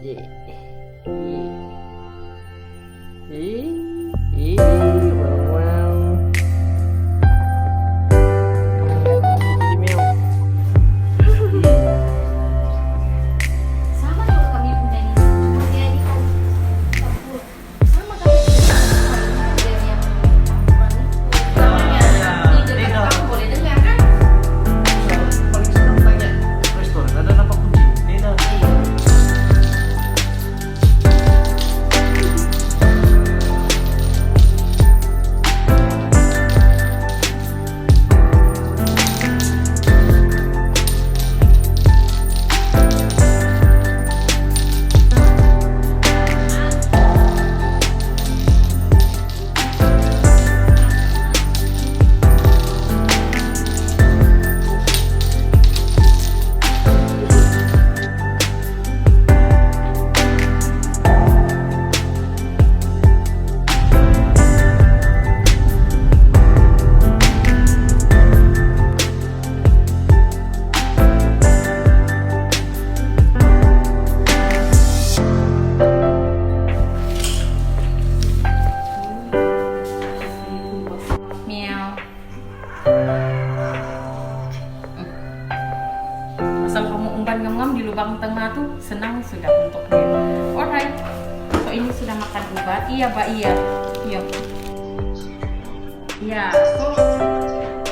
Ye. Wow, wow. Jadi meow. Sama juga kami punya ini, cuma dia ini kan campur. Sama kami punya dia yang campuran itu. Namanya di dekat kamu boleh dengar kan? Paling senang tanya restoran ada apa kunci? Tidak. Meow. Asal kamu umpan ngam-ngam di lubang tengah tuh senang sudah untuk dia. Alright. So ini sudah makan obat. Iya, Mbak, iya. Iya. Iya, so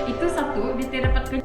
itu satu dia dapat